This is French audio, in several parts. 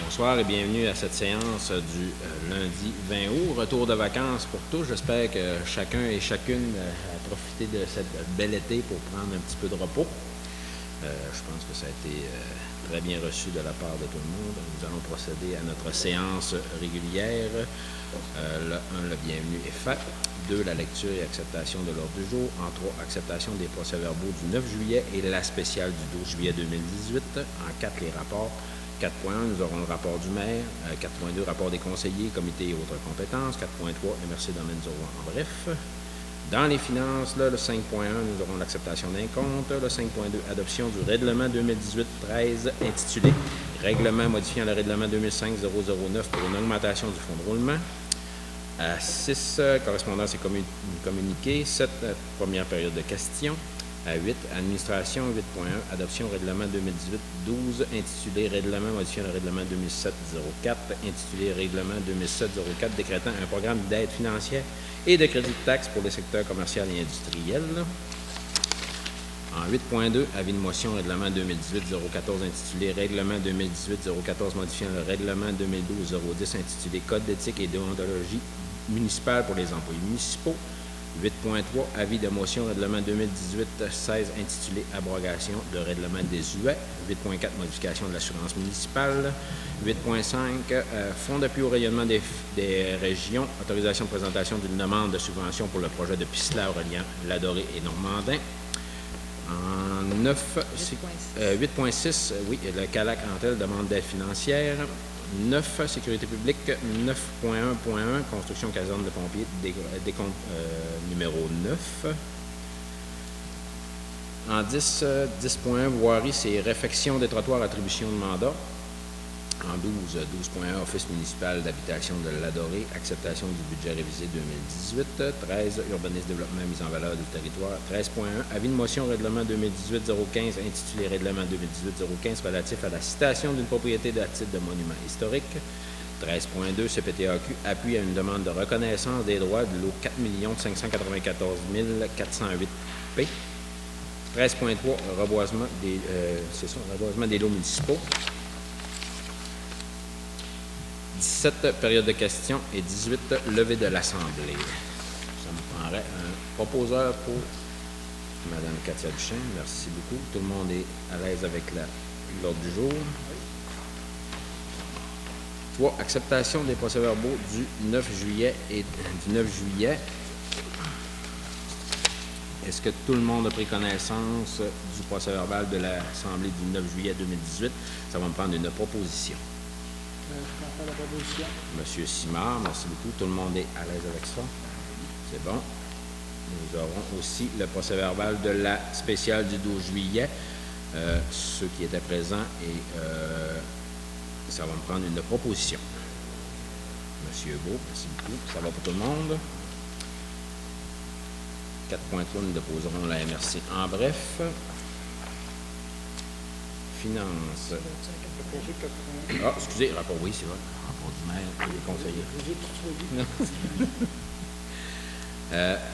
Bonsoir et bienvenue à cette séance du lundi 20 août. Retour de vacances pour tous. J'espère que chacun et chacune a profité de cette bel été pour prendre un petit peu de repos. Je pense que ça a été très bien reçu de la part de tout le monde. Nous allons procéder à notre séance régulière. Le 1, le bienvenu est fait. 2, la lecture et acceptation de l'ordre du jour. En 3, acceptation des procès-verbaux du 9 juillet et la spéciale du 12 juillet 2018. En 4, les rapports. 4.1, nous aurons le rapport du maire. 4.2, rapport des conseillers, comités et autres compétences. 4.3, MRC Domaine Zoro en bref. Dans les finances, là, le 5.1, nous aurons l'acceptation d'un compte. Le 5.2, adoption du règlement 2018-13 intitulé « Règlement modifiant le règlement 2005-009 pour une augmentation du fonds de roulement ». À 6, correspondance et communiqué. 7, première période de questions. À 8, administration. 8.1, adoption règlement 2018-12 intitulé Règlement modifiant le règlement 2007-04 intitulé Règlement 2007-04 décrétant un programme d'aide financière et de crédit de taxes pour les secteurs commercial et industriel. En 8.2, avis de motion règlement 2018-014 intitulé Règlement 2018-014 modifiant le règlement 2012-010 intitulé Code d'éthique et déontologie municipale pour les employés municipaux. 8.3, avis de motion règlement 2018-16 intitulé Abrogation de règlement désuet. 8.4, modification de l'assurance municipale. 8.5, fonds d'appui au rayonnement des régions, autorisation de présentation d'une demande de subvention pour le projet de piste-là reliant Ladoré et Normandin. En 9, 8.6, oui, le CALAC Antel demande d'aide financière. 9, sécurité publique. 9.1.1, construction caserne de pompiers, décompte numéro 9. En 10, 10.1, voirie, c'est réfection des trottoirs, attribution de mandat. En 12, 12.1, office municipal d'habitation de Ladoré, acceptation du budget révisé 2018. 13, urbanisme, développement, mise en valeur du territoire. 13.1, avis de motion règlement 2018-015 intitulé Règlement 2018-015 relatif à la citation d'une propriété à titre de monument historique. 13.2, CPTAQ, appui à une demande de reconnaissance des droits de l'eau 4 594 408 P. 13.3, reboisement des lots municipaux. 17, période de questions et 18, levée de l'Assemblée. Ça me prendrait un proposeur pour Mme Katia Duchesne. Merci beaucoup. Tout le monde est à l'aise avec l'ordre du jour. 3, acceptation des procès-verbaux du 9 juillet et du 9 juillet. Est-ce que tout le monde a pris connaissance du procès-verbal de l'Assemblée du 9 juillet 2018? Ça va me prendre une proposition. La proposition. Monsieur Simard, merci beaucoup. Tout le monde est à l'aise avec ça? C'est bon. Nous aurons aussi le procès-verbal de la spéciale du 12 juillet. Ceux qui étaient présents et ça va me prendre une proposition. Monsieur Beau, merci beaucoup. Ça va pour tout le monde. 4.3, nous déposerons la MRC en bref. Finances. Ah, excusez, rapport, oui, c'est vrai. Rapport du maire et des conseillers.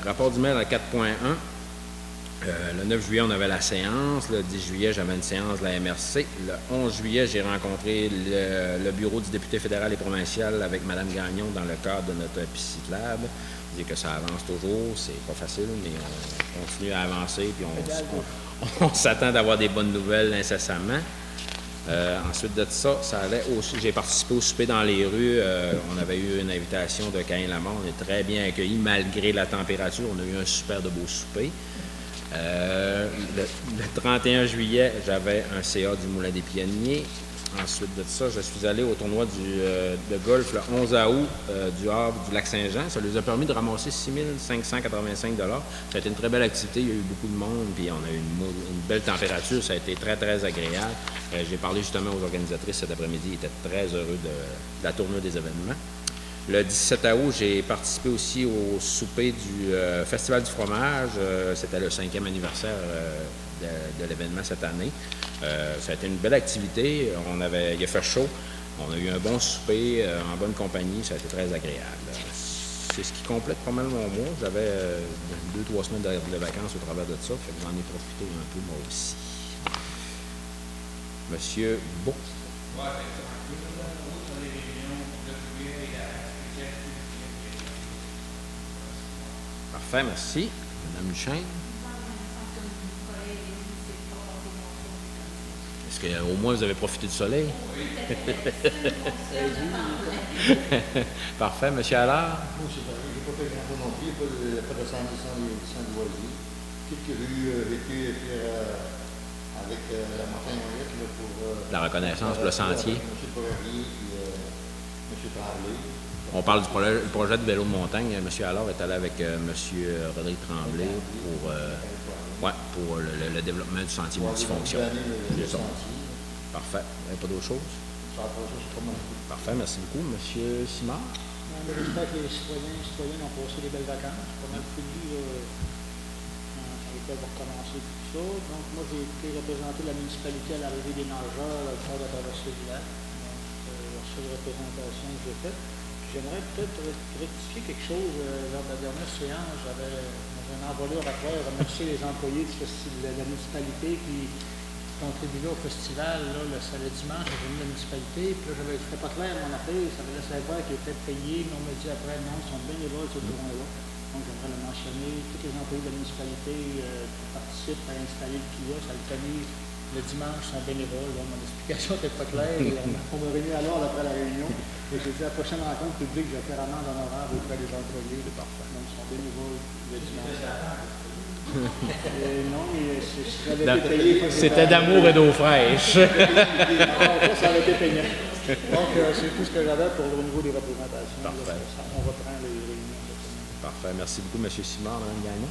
Rapport du maire à 4.1. Le 9 juillet, on avait la séance. Le 10 juillet, j'avais une séance de la MRC. Le 11 juillet, j'ai rencontré le bureau du député fédéral et provincial avec Mme Gagnon dans le cadre de notre PCIT Lab. Je dis que ça avance toujours, c'est pas facile, mais on continue à avancer, puis on s'attend d'avoir des bonnes nouvelles incessamment. Ensuite de ça, ça allait aussi. J'ai participé au souper dans les rues. On avait eu une invitation de Caïn Lamont. On est très bien accueillis malgré la température. On a eu un super de beau souper. Le 31 juillet, j'avais un CA du Moulin des Pionniers. Ensuite de ça, je suis allé au tournoi de golf le 11 août du Havre du Lac-Saint-Jean. Ça nous a permis de ramasser 6 585 $. Ça a été une très belle activité. Il y a eu beaucoup de monde, puis on a eu une belle température. Ça a été très, très agréable. J'ai parlé justement aux organisatrices cet après-midi. Ils étaient très heureux de la tournure des événements. Le 17 août, j'ai participé aussi au souper du Festival du fromage. C'était le 5e anniversaire de l'événement cette année. Ça a été une belle activité. Il a fait chaud. On a eu un bon souper en bonne compagnie. Ça a été très agréable. C'est ce qui complète pas mal mon mois. J'avais 2-3 semaines de vacances au travers de ça. Fait que j'en ai profité un peu moi aussi. Monsieur Beau. Parfait, merci. Madame Duchesne. Est-ce qu'au moins vous avez profité du soleil? Parfait, monsieur Allard. Moi, c'est pareil. Je n'ai pas fait grand-chose non plus. Il n'y a pas de santé sans loisirs. Quelques rues vécues avec la montagne pour La reconnaissance pour le sentier. M. Poirier et M. Tremblay. On parle du projet de vélo de montagne. M. Allard est allé avec M. Rodrigue Tremblay pour le développement du sentier multifonction. Le sentier. Parfait. Il n'y a pas d'autre chose? Ça a pas ça, c'est pas mal. Parfait, merci beaucoup. M. Simard? J'espère que les citoyens et citoyennes ont passé des belles vacances. Pas mal fini, quand l'école va recommencer tout ça. Donc, moi, j'ai été représenter la municipalité à l'arrivée des nageurs au fond de la traversée du lac. Donc, la seule représentation que j'ai faite. J'aimerais peut-être rectifier quelque chose. Lors de la dernière séance, j'avais, dans un envolé oratoire, remercié les employés de la municipalité qui contribuaient au festival le samedi dimanche à la municipalité. Puis là, c'était pas clair mon affaire, ça me laissait voir qu'ils étaient payés, mais on m'a dit après, non, ils sont bénévoles ce jour-là. Donc, j'aimerais le mentionner. Tous les employés de la municipalité qui participent à installer le kiosque, à le tenir le dimanche, sont bénévoles. Donc, mon explication n'était pas claire. Et on m'a réuni alors après la réunion. Et j'ai dit à la prochaine rencontre publique, je vais faire amende honorable auprès des employés. C'est parfait. Donc, ils sont bénévoles le dimanche. Non, mais si j'avais été payé... C'était d'amour et d'eau fraîche. Ça avait été payant. Donc, c'est tout ce que j'avais pour au niveau des représentations. Parfait. On reprend les réunions. Parfait. Merci beaucoup, M. Simard, Mme Gagnon.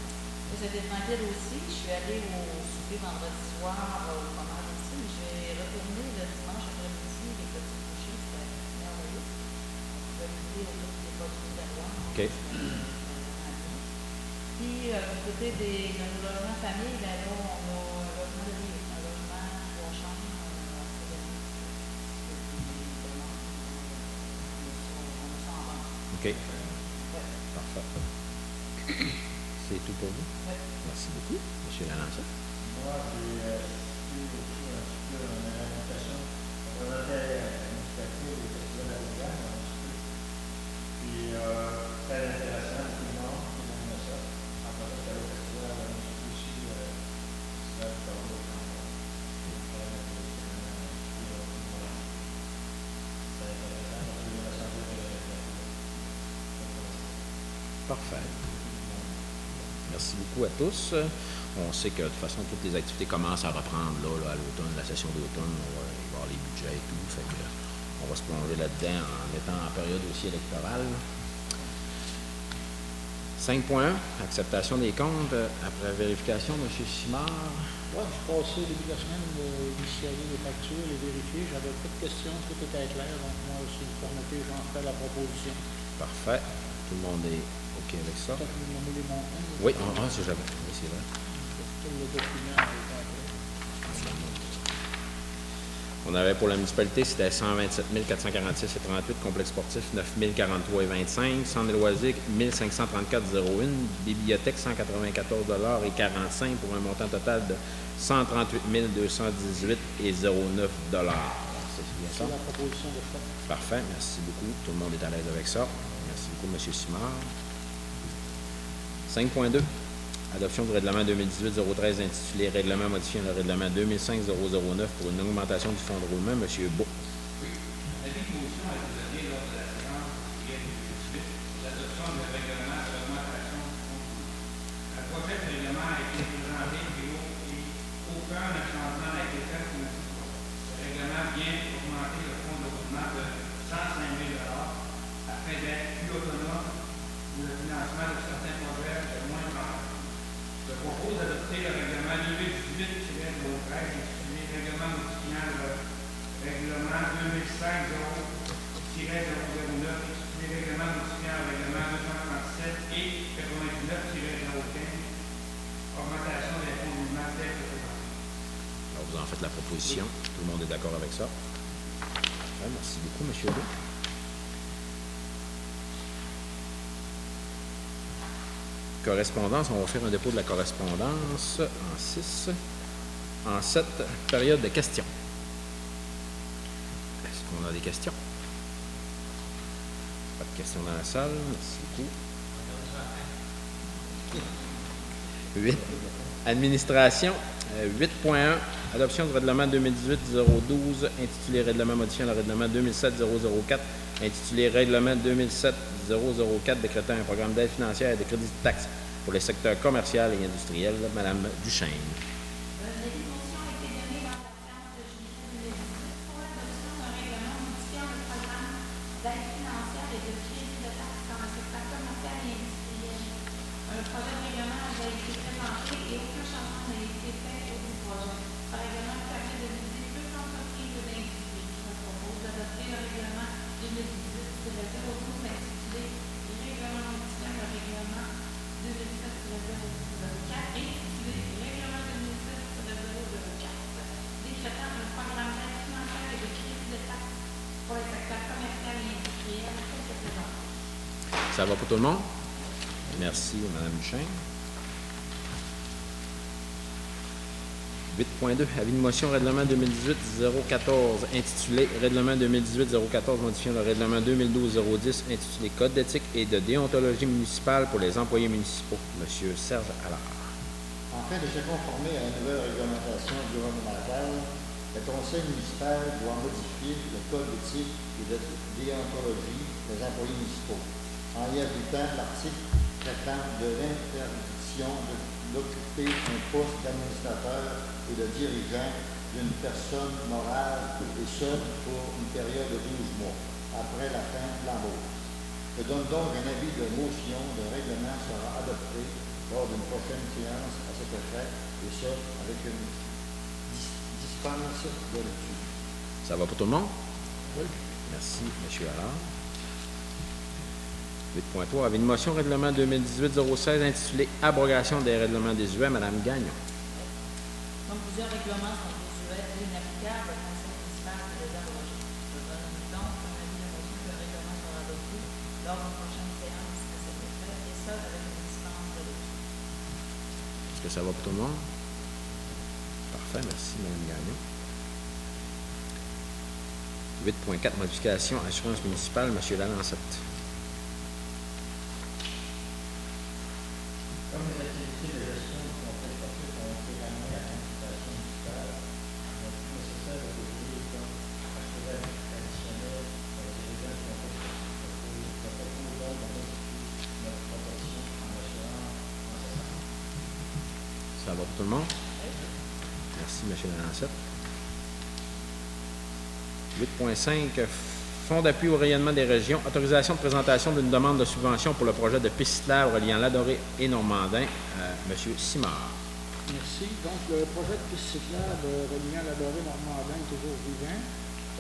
C'était tranquille aussi. Je suis allée au souper vendredi soir au commande ici, mais j'ai retourné le dimanche après-midi les petits couchers. C'était merveilleux. On pouvait goûter autour des produits terroirs. OK. Puis, du côté de nos logements famille, ben là, on a un logement de vie, un logement 3 chambres, assez grand. On a ça en vente. OK. Parfait. C'est tout pour vous? Oui. Merci beaucoup. M. Lalança. Moi, j'ai assisté aussi un petit peu à une présentation. On a fait l'initiative des festivals à Louvain, un petit peu. Puis, très intéressant, tout le monde, tout le monde aime ça. En fait, c'était au festival, on a aussi le festival de Carlo. Parfait. Merci beaucoup à tous. On sait que de toute façon, toutes les activités commencent à reprendre là, à l'automne, la session d'automne. Il va y avoir les budgets et tout. Fait que, on va se plonger là-dedans en étant en période aussi électorale. 5.1, acceptation des comptes. Après vérification, M. Simard. Oui, je suis passé au début de la semaine d'initialiser les factures, les vérifier. J'avais pas de questions, tout était clair. Donc, moi, si vous permettez, j'en fais la proposition. Parfait. Tout le monde est OK avec ça. Peut-être vous nommer les montants. Oui, c'est jamais. Oui, c'est vrai. Tout le document est complet. On avait pour la municipalité, c'était 127 446,38, complexe sportif 9 043,25, centre de loisirs 1 534,01, bibliothèque 194,45 pour un montant total de 138 218,09 $. C'est bien ça? C'est la proposition de fait. Parfait, merci beaucoup. Tout le monde est à l'aise avec ça. Merci beaucoup, M. Simard. 5.2. Adoption du règlement 2018-013 intitulé Règlement modifiant le règlement 2005-009 pour une augmentation du fonds de roulement. M. Beau. L'avis de motion a été donné lors de la séance du 18, l'adoption du règlement de l'augmentation du fonds de roulement. Le projet de règlement a été présenté et aucun changement n'a été fait pour le règlement vient augmenter le fonds de roulement de 105 000 afin d'être plus autonome pour le financement de certains projets de moins de temps. Je propose d'adopter le règlement 2018-013 intitulé Règlement modifiant le règlement 2005-009 intitulé Règlement modifiant le règlement 237 et 99-015 augmentation des fonds de roulement tel que présenté. Alors, vous en faites la proposition. Tout le monde est d'accord avec ça? Parfait, merci beaucoup, M. Beau. Correspondance, on va faire un dépôt de la correspondance en 6. En 7, période de questions. Est-ce qu'on a des questions? Pas de questions dans la salle. Merci beaucoup. 8. Administration. 8.1. Adoption du règlement 2018-012, intitulé Règlement modifiant le règlement 2007-004, intitulé Règlement 2007-004, décrétant un programme d'aide financière et de crédit de taxes pour les secteurs commercial et industriel. Madame Duchesne. L'émotion a été donnée dans la séance de juillet 2018 pour l'adoption d'un règlement modifiant le programme d'aide financière et de crédit de taxes dans le secteur commercial et industriel. Un projet de règlement avait été présenté et aucun changement n'a été fait au projet. Ce règlement permet de viser deux entreprises d'industrie. Je vous propose d'adopter le règlement 2018-012 intitulé Règlement modifiant le règlement 2007-004 intitulé Règlement 2007-004, décrétant un programme d'aide financière et de crédit de taxes pour le secteur commercial et industriel tel que présenté. Ça va pour tout le monde? Merci, Mme Duchesne. 8.2. Avis de motion règlement 2018-014 intitulé Règlement 2018-014 modifiant le règlement 2012-010 intitulé Code d'éthique et de déontologie municipale pour les employés municipaux. Monsieur Serge Allard. Afin de se conformer à la nouvelle réglementation gouvernementale, le Conseil municipal doit modifier le Code d'éthique et de déontologie des employés municipaux en y ajoutant l'article traitant de l'interdiction d'occuper un poste d'administrateur et de dirigeant d'une personne morale, et ce, pour une période de 12 mois, après la fin de l'embauche. Je donne donc un avis de motion. Le règlement sera adopté lors d'une prochaine séance à cet effet, et ce, avec une dispense de lecture. Ça va pour tout le monde? Oui. Merci, M. Allard. 8.3. Avis de motion règlement 2018-016 intitulé Abrogation des règlements désuets. Mme Gagnon. Donc, plusieurs règlements sont désuets et inapplicables. Le Conseil municipal peut les abroger. Je donne donc un avis de motion que le règlement sera adopté lors d'une prochaine séance à cet effet, et ça avec une dispense de lecture. Est-ce que ça va pour tout le monde? Parfait, merci, Mme Gagnon. 8.4. Modification assurance municipale. M. Lalancette. Comme les activités de gestion du conseil sportif ont été ramenées à consultation municipale, il est plus nécessaire de dérouler comme assurer traditionnel dirigeant du conseil sportif. Je propose donc de modifier notre protection en assurant en ce sens. Ça va pour tout le monde? Merci, M. Lalancette. 8.5. Fonds d'appui au rayonnement des régions. Autorisation de présentation d'une demande de subvention pour le projet de piste cyclable reliant Ladoré et Normandin. M. Simard. Merci. Donc, le projet de piste cyclable reliant Ladoré et Normandin est toujours vivant.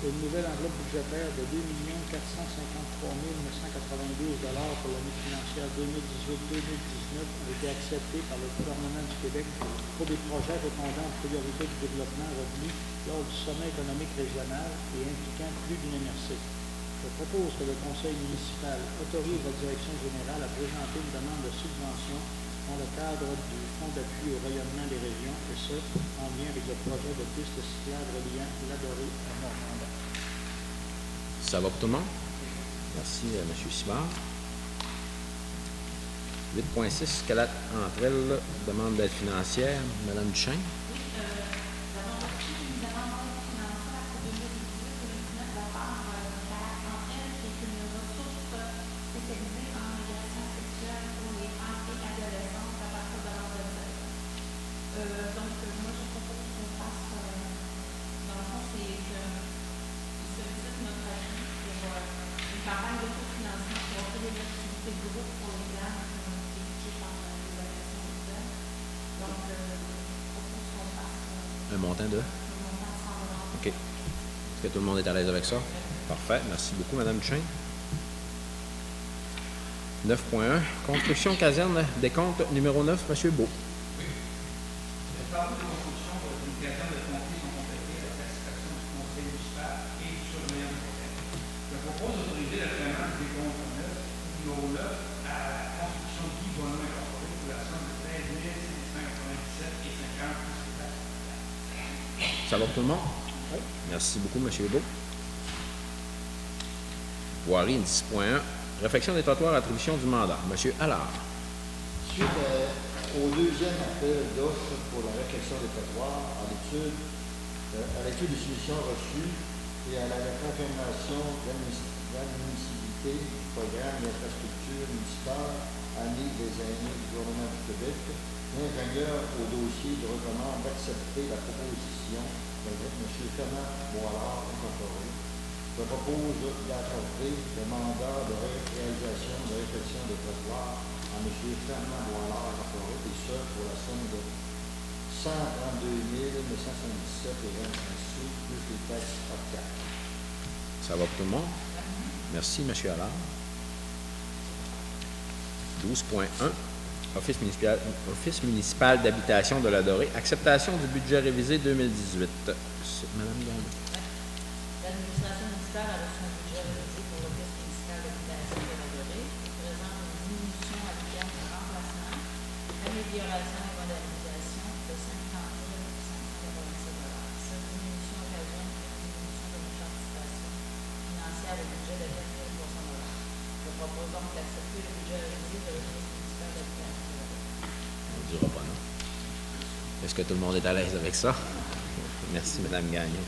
Une nouvelle enveloppe budgétaire de 2 453 992 $ pour l'année financière 2018-2019 a été acceptée par le gouvernement du Québec pour des projets répondant aux priorités du développement retenu lors du sommet économique régional et impliquant plus d'une MRC. Je propose que le Conseil municipal autorise la Direction générale à présenter une demande de subvention dans le cadre du Fonds d'appui au rayonnement des régions, et ce, en lien avec le projet de piste cyclable reliant Ladoré à Normandin. Ça va pour tout le monde? Merci, M. Simard. 8.6. Quelle entre elles demande d'aide financière? Mme Duchesne. Nous avons reçu une demande d'aide financière pour 2018-2019 de la part entre elles, qui est une ressource spécialisée en agression sexuelle pour les femmes et adolescentes à partir de l'âge de 16 ans. Donc, moi, je propose qu'on fasse, dans le fond, c'est que sollicite notre appui pour une campagne d'autofinancement pour offrir des activités de groupe pour les femmes qui ont été touchées par les agressions sexuelles. Donc, je propose qu'on fasse Un montant de? un montant de 100 $. OK. Est-ce que tout le monde est à l'aise avec ça? Parfait. Merci beaucoup, Mme Duchesne. 9.1. Construction caserne des comptes numéro 9, M. Beau. Les travaux de construction d'une caserne de pompiers sont complétés à la satisfaction du conseil municipal et du surveillant du conseil. Je propose d'autoriser le paiement des comptes numéro 9 à la construction Guy Bonhomme Incorporée pour la somme de 13 597 et 50 Ça va pour tout le monde? Oui. Merci beaucoup, M. Beau. Voirie 10.1. Réfection des trottoirs, attribution du mandat. M. Allard. Suite à au deuxième appel d'offres pour la réflexion des trottoirs, à l'étude des solutions reçues et à la confirmation d'admissibilité du programme d'infrastructure municipale année des aînés du gouvernement du Québec, l'ingénieur au dossier de recommande d'accepter la proposition de M. Fernand Boilard incorporé. Je propose d'accorder le mandat de réalisation de réflexion des trottoirs à M. Fernand Boilard incorporé, et ce pour la somme de 132 977 et 25 sous, plus les taxes OPCAT. Ça va pour tout le monde? Merci, M. Allard. 12.1. Office municipal d'habitation de la Dorée. Acceptation du budget révisé 2018. Madame Gagnon. L'administration municipale a reçu un budget révisé pour l'Office municipal d'habitation de la Dorée, qui présente une diminution à terme de remplacement, amélioration et modernisation de 50 587 $. Cette diminution occasionne une diminution de notre participation financière au budget de 4 300 $. Je propose donc d'accepter le budget révisé de l'Office municipal d'habitation de la Dorée. On ne dira pas non. Est-ce que tout le monde est à l'aise avec ça? Merci, Mme Gagnon.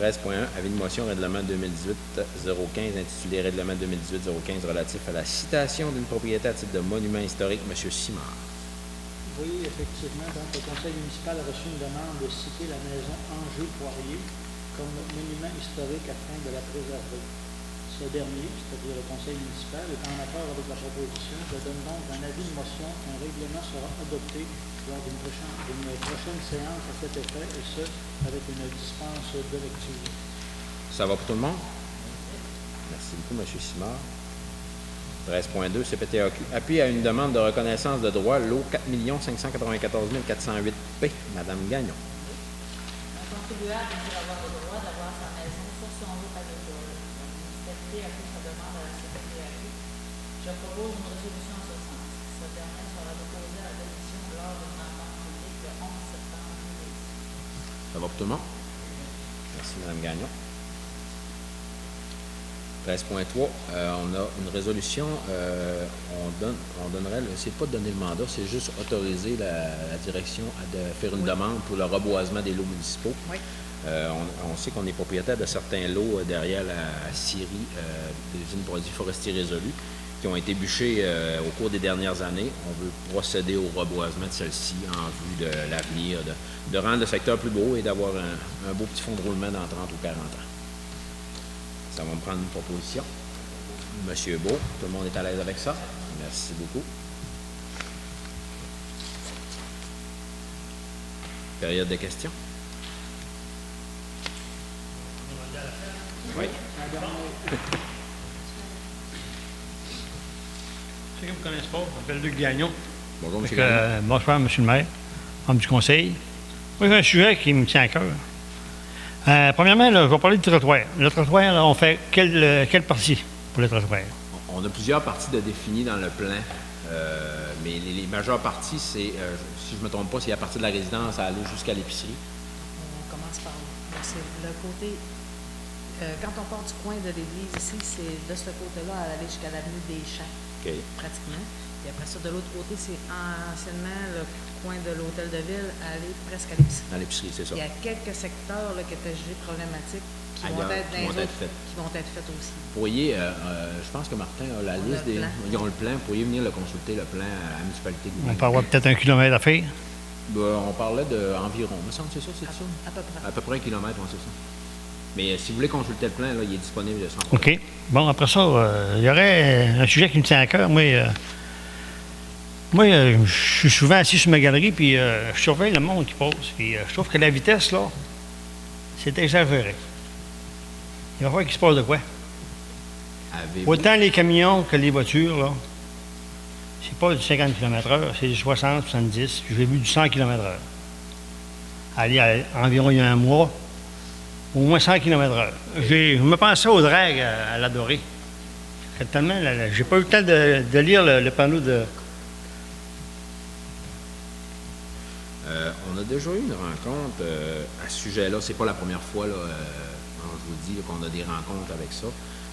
13.1. Avis de motion règlement 2018-015 intitulé Règlement 2018-015 relatif à la citation d'une propriété à titre de monument historique, M. Simard. Oui, effectivement, donc, le conseil municipal a reçu une demande de citer la maison Angers-Poirier comme monument historique afin de la préserver. Ce dernier, c'est-à-dire le conseil municipal, est en accord avec la proposition. Je donne donc un avis de motion qu'un règlement sera adopté lors d'une prochaine séance à cet effet, et ce, avec une dispense de lecture. Ça va pour tout le monde? Merci beaucoup, M. Simard. 13.2. CPTAQ. Appui à une demande de reconnaissance de droit, lot 4 594 408 P. Mme Gagnon. Un contribuable désire avoir le droit d'avoir sa maison sur son lot agricole. La municipalité a fait sa demande à la CPTAQ. Je propose une résolution en ce sens. Cette dernière sera déposée à la commission lors d'une rencontre publique le 11 septembre 2018. Ça va pour tout le monde? Merci, Mme Gagnon. 13.3, on a une résolution, on donnerait, c'est pas de donner le mandat, c'est juste autoriser la direction de faire une demande pour le reboisement des lots municipaux. Oui. On sait qu'on est propriétaire de certains lots derrière la scierie des usines produits forestiers résolus qui ont été bûchés au cours des dernières années. On veut procéder au reboisement de celle-ci en vue de l'avenir, de rendre le secteur plus beau et d'avoir un beau petit fonds de roulement dans 30 ou 40 ans. Ça va me prendre une proposition. Monsieur Beau, tout le monde est à l'aise avec ça? Merci beaucoup. Période de questions? Oui. Ceux qui ne me connaissent pas, je m'appelle Luc Gagnon. Bonjour, M. Gagnon. Bonsoir, M. le maire, membre du conseil. Moi, j'ai un sujet qui me tient à cœur. Premièrement, là, je vais parler du trottoir. Le trottoir, là, on fait quelle partie pour le trottoir? On a plusieurs parties de définies dans le plan, mais les majeures parties, c'est, si je ne me trompe pas, c'est à partir de la résidence à aller jusqu'à l'épicerie. On commence par là. Donc, c'est le côté. Quand on part du coin de l'église ici, c'est de ce côté-là à aller jusqu'à l'avenue des Champs, OK. pratiquement. Puis après ça, de l'autre côté, c'est anciennement le coin de l'hôtel de ville à aller presque à l'épicerie. À l'épicerie, c'est ça. Il y a quelques secteurs là, qui étaient jugés problématiques qui Ailleurs, vont être qui vont être faits. qui vont être faits aussi. Vous pourriez, je pense que Martin a la On a liste le plan. Ils ont le plan. Vous pourriez venir le consulter, le plan à la municipalité de On Gouin. peut avoir peut-être 1 kilomètre à faire. On parlait d'environ, me semble, c'est ça, c'est ça? À peu près. À peu près 1 kilomètre, oui, c'est ça. Mais si vous voulez consulter le plan, là, il est disponible sans problème. OK. Bon, après ça, il y aurait un sujet qui me tient à cœur. Moi, je suis souvent assis sur ma galerie, puis je surveille le monde qui passe. Puis je trouve que la vitesse, là, c'est exagéré. Il va falloir qu'il se passe de quoi? Avez-vous Autant les camions que les voitures, là, c'est pas du 50 km/h, c'est du 60, 70. J'ai vu du 100 km/h. Aller à environ il y a un mois, au moins 100 km/h. Je me pensais au drag à l'adorer. Tellement, j'ai pas eu le temps de lire le panneau de... on a déjà eu une rencontre à ce sujet-là. C'est pas la première fois, là, je vous dis, qu'on a des rencontres avec ça.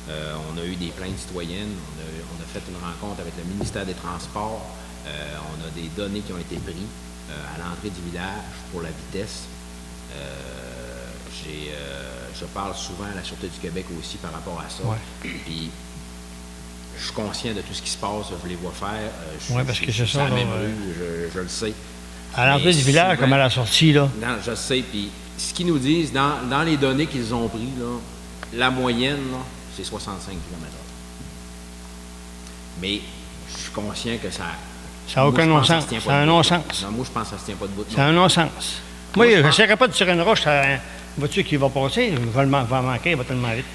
On a eu des plaintes citoyennes. On a fait une rencontre avec le ministère des Transports. On a des données qui ont été prises à l'entrée du village pour la vitesse. Je parle souvent à la Sûreté du Québec aussi par rapport à ça. Ouais. Puis, je suis conscient de tout ce qui se passe. Je les vois faire. Oui, parce que c'est ça. la là, même rue, je le sais. à l'entrée du village, souvent, comme à la sortie, là. Non, je sais. Puis, ce qu'ils nous disent, dans les données qu'ils ont prises, là, la moyenne, là, c'est 65 km/h. Mais je suis conscient que ça... Ça n'a aucun non-sens. C'est un non-sens. Non, moi, je pense que ça ne se tient pas debout. C'est un non-sens. Moi, je n'essaierai pas de tirer une roche à un voiture qui va passer. Il va manquer, il va tellement vite.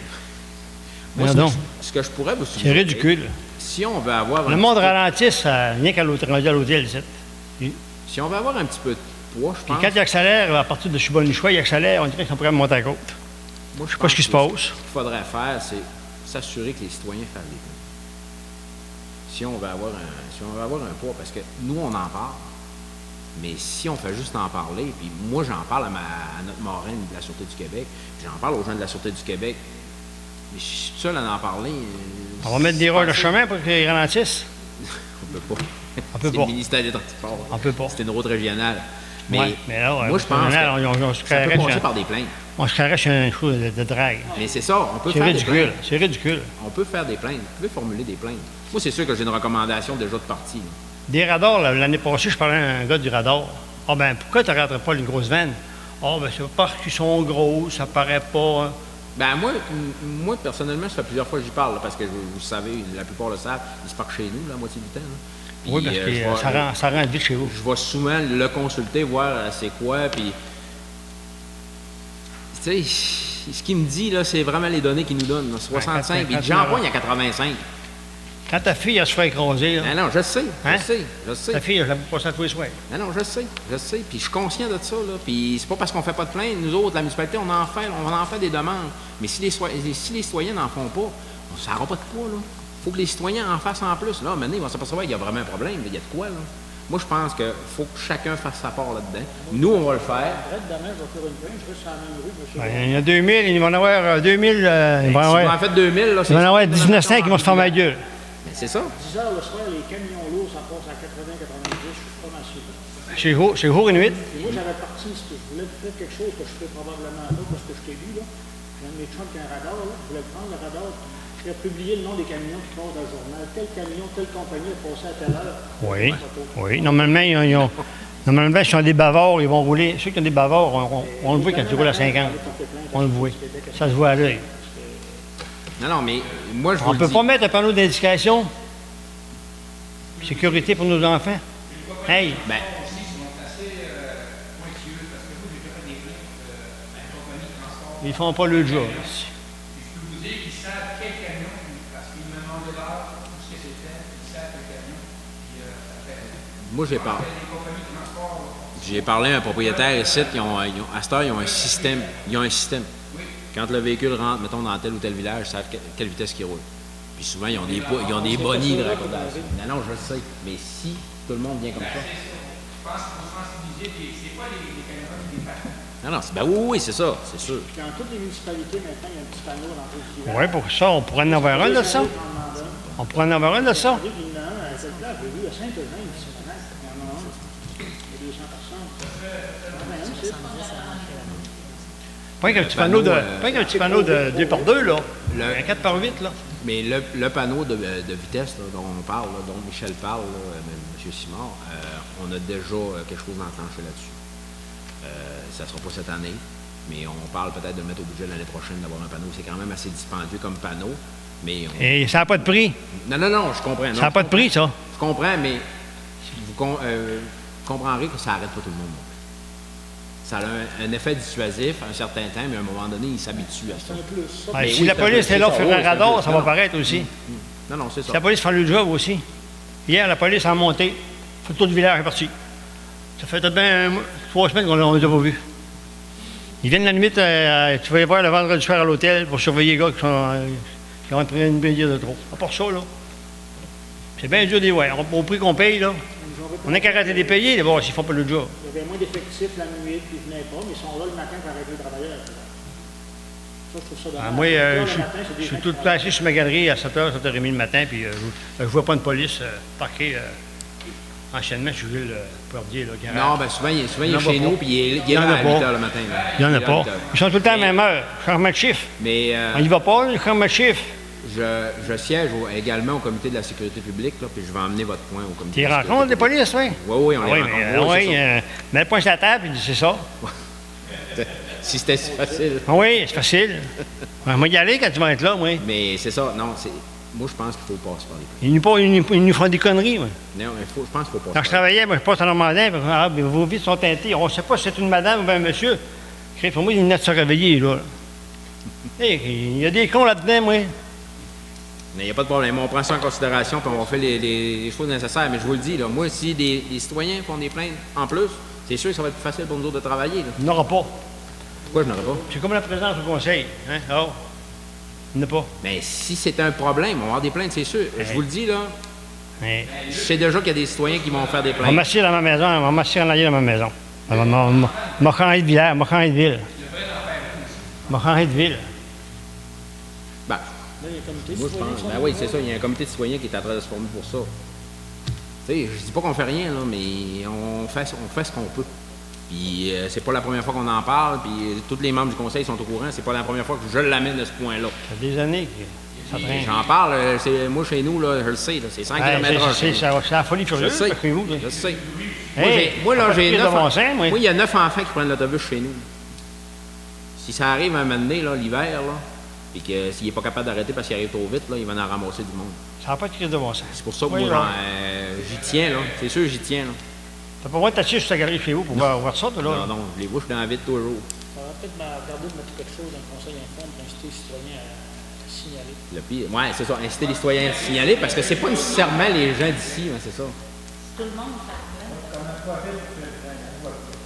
Moi, Voyons donc. ce que je pourrais vous C'est suggérer... ridicule. Si on veut avoir... Le monde ralentisse, rien qu'à l'hôtel, ici. Si on veut avoir un petit peu de poids, je Puis pense... quand il accélère, à partir de Chibonichois, il accélère, on dirait qu'on pourrait monter à la côte. Moi, Je sais pas ce qui se passe. Ce qu'il faudrait faire, c'est s'assurer que les citoyens fassent des plaintes. Si on veut avoir un poids, parce que nous, on en parle, mais si on fait juste en parler, puis moi, j'en parle à notre marraine de la Sûreté du Québec, j'en parle aux gens de la Sûreté du Québec, mais je suis seul à en parler. On va mettre des roches de chemin pour qu'ils ralentissent. On peut pas. On peut C'est pas. le ministère des Transports. On peut pas. C'est une route régionale. Mais, Ouais, mais là, moi, je pense que on se ça peut créerait passer sur- par des plaintes. on se créerait sur un coup de drague. Mais c'est ça, on peut C'est faire des ridicule. plaintes. C'est ridicule. On peut faire des plaintes. Vous pouvez formuler des plaintes. Moi, c'est sûr que j'ai une recommandation déjà de parti. là. Des radars, là, l'année passée, je parlais à un gars du radar. Ah ben, pourquoi tu ne regarderais pas une grosse vanne? Ah ben, c'est parce qu'ils sont gros, ça paraît pas. Hein. Ben moi, personnellement, ça fait plusieurs fois que j'y parle, là, parce que vous savez, la plupart le savent, ils se partent chez nous la moitié du temps. Là. Puis, Oui, parce que je vais- ça rentre vite chez vous. Je vais souvent le consulter, voir c'est quoi, puis... Tu sais, ce qu'il me dit, là, c'est vraiment les données qu'il nous donne. Là, 65, puis quand j'en vois, il y a 85. Quand ta fille, elle se fait écraser, là, Non, je sais, Hein? je sais. ta fille, je la passe à tous les soirs. Non, je sais, puis je suis conscient de ça, là, puis c'est pas parce qu'on fait pas de plainte, nous autres, la municipalité, on en fait des demandes, mais si les citoyens n'en font pas, ça n'aura pas de poids, là. Faut que les citoyens en fassent en plus, là, maintenant, ils vont s'apercevoir qu'il y a vraiment un problème, il y a de quoi, là. Moi, je pense qu'il faut que chacun fasse sa part là-dedans. Nous, on va le faire. Ben, Demain, je vais faire une plainte, je reste sur la même rue, monsieur. Ben, Il y en a 2000, ils vont en avoir 2000. Ils vont en Si vous en avoir, faites 2000, là, ils vont en avoir 1900 qui vont se fermer la gueule. Mais c'est ça. 10 heures le soir, les camions lourds, ça passe à 80-90, je suis pas mal sûr. Chez Jour Inuit. Et moi, j'avais parti, je voulais faire quelque chose que je fais probablement là, parce que je t'ai vu, là. J'ai un de mes chums qui a un radar, là. Je voulais prendre le radar, puis faire publier le nom des camions qui passent dans le journal. Tel camion, telle compagnie a passé à telle heure. Oui, oui. Normalement, normalement, si on a des bavards, ils vont rouler. Ceux qui ont des bavards, on le voit quand ils roulent à 50. On le voit. Ça se voit à l'œil. Non, mais moi, je vous On le ne peut dis. pas mettre un panneau d'indication. Sécurité pour nos enfants. Hey, Ben, aussi sont assez pointilleux parce que moi, j'ai déjà fait des plaintes à une compagnie de transport. ils font pas le job. Et je peux vous dire qu'ils savent quel camion, parce qu'ils me demandent l'heure, où ce que c'était, ils savent quel camion. Puis ça fait. moi, j'ai parlé. Les compagnies de transport, J'ai parlé à un propriétaire ici, à cette heure, ils ont un système. Ils ont un système. Quand le véhicule rentre, mettons, dans tel ou tel village, ils savent quelle vitesse il roule. Puis souvent, ils ont des bonnies de raccordation. Non, je le sais. Mais si tout le monde vient comme ça. je pense qu'il faut sensibiliser, puis c'est pas les caméras qui les font. Non, ben oui, c'est ça, c'est sûr. Dans toutes les municipalités, maintenant, il y a un petit panneau dans l'entrée du village. Oui, pour ça, on pourrait en avoir un de ça. On pourrait en avoir un de ça. Il y en a un à cette place, j'ai vu à Saint-Eugène, ici, maintenant. Il y en a un. Il y a 200 personnes. Pas qu'un petit panneau de 2 par 2, là. Le- Un 4 par 8, là. Mais le panneau de vitesse là, dont on parle, là, dont Michel parle, là, M. Simard, on a déjà quelque chose d'enclenché là-dessus. Ça ne sera pas cette année, mais on parle peut-être de le mettre au budget l'année prochaine d'avoir un panneau. C'est quand même assez dispendieux comme panneau, mais... Et ça n'a pas de prix. Non, je comprends. Non, Ça n'a pas de prix, ça. Je comprends, mais vous comprendrez que ça n'arrête pas tout le monde. non plus. Ça a un effet dissuasif à un certain temps, mais à un moment donné, ils s'habituent à ça. Ouais, Mais si oui, la c'est un police peu- est là pour c'est faire ça, un oui, c'est un radar, peu- ça non, va paraître aussi. Non, c'est Si ça. la police fait le job aussi. Hier, la police a monté. Fait tout le village est parti. Ça fait peut-être bien 3 semaines qu'on ne les a pas vus. Ils viennent la limite, tu vas les voir le vendredi soir à l'hôtel pour surveiller les gars qui ont pris une bière de trop. À part ça, là, c'est bien dur de les voir. Au prix qu'on paye, là, on n'a qu'à arrêter de les payer, de voir s'ils font pas le job. Il y avait moins d'effectifs la nuit, puis ils ne venaient pas, mais ils sont là le matin pour arrêter de travailler. Ça, je trouve ça dommage. Ah, moi, Le je matin, c'est des suis gens tout le qui temps assis sur ma galerie à 7h, 7h30 le matin, puis je vois pas une police parquée enchaînement. Je suis le portier, là, qui arrête. Non, ben souvent, il est Il y en a chez pas. nous, puis il est Il y en là a à pas. 8 h le matin. Là. Il n'y en Il a est là à pas. 8 heures. Ils sont tout le temps à la Mais- même heure. Changement de chiffre. Mais On y va pas, le changement de chiffre. je siège également au comité de la sécurité publique, là, puis je vais emmener votre point au comité Tu de la rencontres des sécurité polices, oui? publique. Oui, on les Oui, rencontre. mais Oui, oui, c'est ça. mets le point sur la table, puis c'est ça. Si c'était si facile. Ah oui, c'est facile. Moi, y aller quand tu vas être là, moi. Mais c'est ça, non, c'est... Moi, je pense qu'il faut passer par les plaintes. Ils nous font des conneries, moi. Non, mais je pense qu'il faut passer Quand je travaillais, moi, je passe en Normandin, puis, ah, ben, vos vies sont teintées. On ne sait pas si c'est une madame ou bien un monsieur. Pour moi, il venait de se réveiller, là. Il y a des cons là-dedans, moi. Mais il n'y a pas de problème. On prend ça en considération, puis on va faire les choses nécessaires. Mais je vous le dis, là, moi, si des citoyens font des plaintes en plus, c'est sûr que ça va être plus facile pour nous autres de travailler. Là. Il n'y en aura pas. Pourquoi je n'aurais pas? C'est comme la présence au conseil. Hein? Oh. Il n'y en a pas. Mais si c'est un problème, on va avoir des plaintes, c'est sûr. Je vous le dis, là, Mais, je sais déjà qu'il y a des citoyens qui vont faire des on va plaintes. m'asseoir dans ma maison, on va m'asseoir en arrière dans ma maison. M'a changé de village, m'a changé de ville. M'a changé de ville. Ben, Là, il y a un comité moi, je citoyen pense. qui sont Ben là. oui, c'est ça. Il y a un comité de citoyens qui est en train de se former pour ça. Tu sais, je dis pas qu'on fait rien, là, mais on fait ce qu'on peut. Puis c'est pas la première fois qu'on en parle, puis tous les membres du conseil sont au courant. C'est pas la première fois que je l'amène à ce point-là. Ça fait des années que ça traîne. J'en parle, moi chez nous, là, je le sais, là, c'est 100 Ouais, km/h. c'est la folie Je furieuse, sais, chez vous. je sais. Hey, Moi, là, j'ai pas de 9 bon sens, moi. Moi, il y a 9 enfants qui prennent l'autobus chez nous. Si ça arrive un moment donné, là, l'hiver, là, puis que s'il n'est pas capable d'arrêter parce qu'il arrive trop vite, là, il va en ramasser du monde. Ça n'a pas de crise de bon sens. C'est pour ça que Oui, moi, là. j'y tiens, là. C'est sûr, j'y tiens, là. T'as pas besoin de t'asseoir sur ta galerie chez vous pour voir ça, toi, là. Non, non, je les vois, je l'invite toujours. On va peut-être regarder de mettre quelque chose dans le conseil informe pour inciter les citoyens à signaler. Le pire, ouais, c'est ça, inciter les citoyens à signaler, parce que c'est pas nécessairement les gens d'ici, hein, c'est ça. Tout le monde fait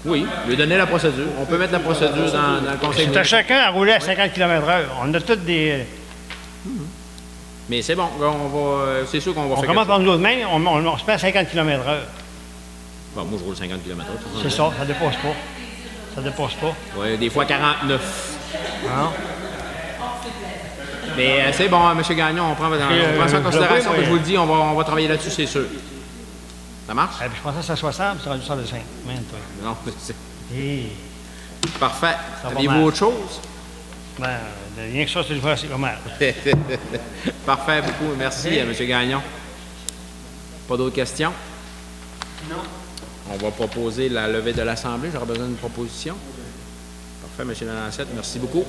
Oui, lui donner la procédure. On peut mettre la procédure dans le conseil. C'est à chacun à rouler à 50 km/h. On a tous des. Mais c'est bon, on va, c'est sûr qu'on va On faire commence quelque par nous autres mains, on se met à 50 km/h. Bon, moi, je roule 50 km/h. C'est ça, ça dépasse pas. Ça dépasse pas. Oui, des fois 49. Hein? Mais c'est bon, M. Gagnon, on prend ça en considération. moi, Je vous le dis, on va travailler là-dessus, c'est sûr. Ça marche? Ah, puis je pensais que c'était 60, puis c'est rendu 105. Non, c'est Et, parfait. Ça va Avez-vous mal. autre chose? ben, rien que ça, c'est le c'est pas mal. Parfait, beaucoup. Merci, M. Gagnon. Pas d'autres questions? Non. On va proposer la levée de l'Assemblée. J'aurais besoin d'une proposition. Parfait, M. Lalancette. Merci beaucoup.